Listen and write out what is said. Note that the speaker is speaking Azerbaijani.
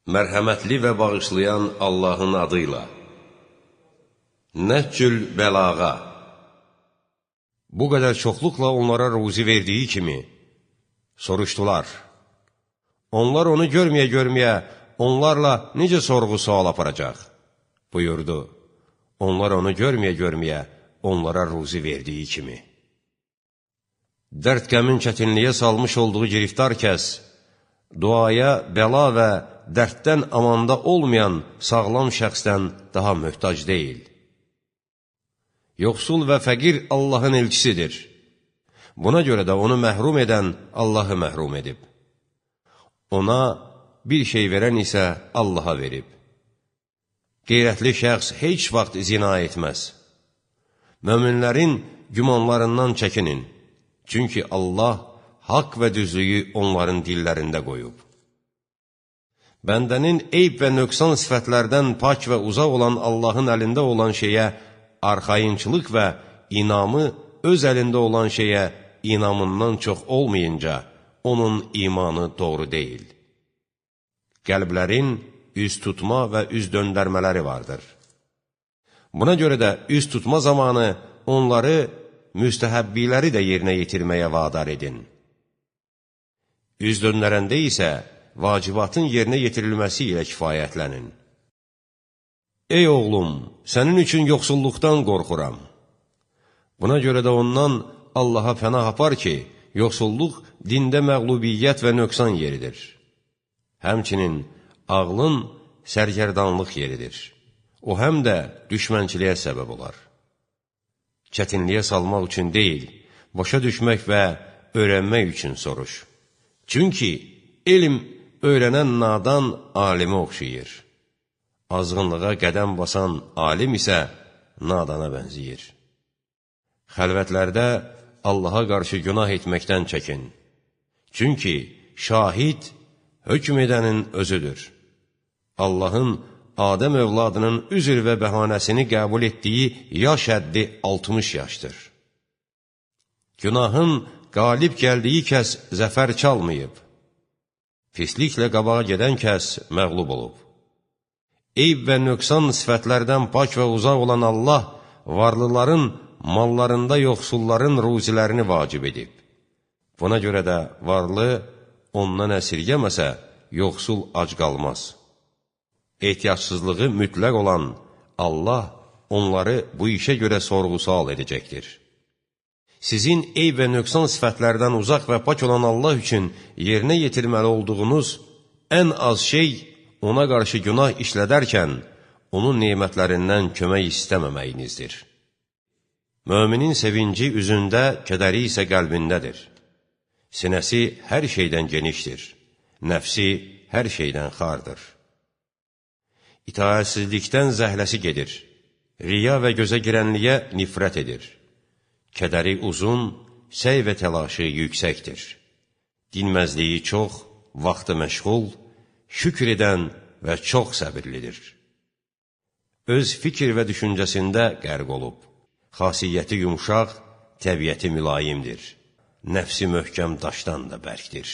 Mərhəmətli və bağışlayan Allahın adıyla. Nəhcül bəlağa. Bu qədər çoxluqla onlara ruzi verdiyi kimi soruşdular. Onlar onu görməyə-görməyə onlarla necə sorğu-sual aparacaq? Buyurdu. Onlar onu görməyə-görməyə onlara ruzi verdiyi kimi. Dərd-qəmin çətinliyə salmış olduğu giriftar kəs, duaya, bəla və dərddən amanda olmayan sağlam şəxsdən daha möhtac deyil. Yoxsul və fəqir Allahın elçisidir. Buna görə də onu məhrum edən Allahı məhrum edib. Ona bir şey verən isə Allaha verib. Qeyrətli şəxs heç vaxt zina etməz. Möminlərin gümanlarından çəkinin. Çünki Allah haqq və düzlüyü onların dillərində qoyub. Bəndənin eyb və nöqsan sifətlərdən pak və uzaq olan Allahın əlində olan şeyə arxayınçılıq və inamı öz əlində olan şeyə inamından çox olmayınca, onun imanı doğru deyil. Qəlblərin üz tutma və üz döndərmələri vardır. Buna görə də üz tutma zamanı onları müstəhəbbiləri də yerinə yetirməyə vadar edin. Üz döndərəndə isə vacibatın yerinə yetirilməsi ilə kifayətlənin. Ey oğlum, sənin üçün yoxsulluqdan qorxuram. Buna görə də ondan Allaha pənah apar ki, yoxsulluq dində məğlubiyyət və nöqsan yeridir. Həmçinin ağlın sərgərdanlıq yeridir. O həm də düşmənçiliyə səbəb olar. Çətinliyə salmaq üçün deyil, başa düşmək və öyrənmək üçün soruş. Çünki elm öyrənən nadan alimə oxşayır. Azğınlığa qədəm basan alim isə nadana bənziyir. Xəlvətlərdə Allaha qarşı günah etməkdən çəkin. Çünki şahid hökm edənin özüdür. Allahın Adəm övladının üzr və bəhanəsini qəbul etdiyi yaş həddi 60 yaşdır. Günahın qalib gəldiyi kəs zəfər çalmayıb. Pisliklə qabağa gedən kəs məğlub olub. Eyb və nöqsan sifətlərdən pak və uzaq olan Allah, varlıların mallarında yoxsulların ruzilərini vacib edib. Buna görə də varlı ondan əsirgəməsə, yoxsul ac qalmaz. Ehtiyacsızlığı mütləq olan Allah onları bu işə görə sorğu-sual edəcəkdir. Sizin eyb və nöqsan sifətlərdən uzaq və pak olan Allah üçün yerinə yetirməli olduğunuz ən az şey ona qarşı günah işlədərkən onun nemətlərindən kömək istəməməyinizdir. Möminin sevinci üzündə, kədəri isə qəlbindədir. Sinəsi hər şeydən genişdir, nəfsi hər şeydən xardır. İtaətsizlikdən zəhləsi gedir, riya və gözə girənliyə nifrət edir. Kədəri uzun, səy və təlaşı yüksəkdir. Dinməzliyi çox, vaxtı məşğul, şükür edən və çox səbirlidir. Öz fikir və düşüncəsində qərq olub. Xasiyyəti yumşaq, təbiəti mülayimdir. Nəfsi möhkəm daşdan da bərkdir.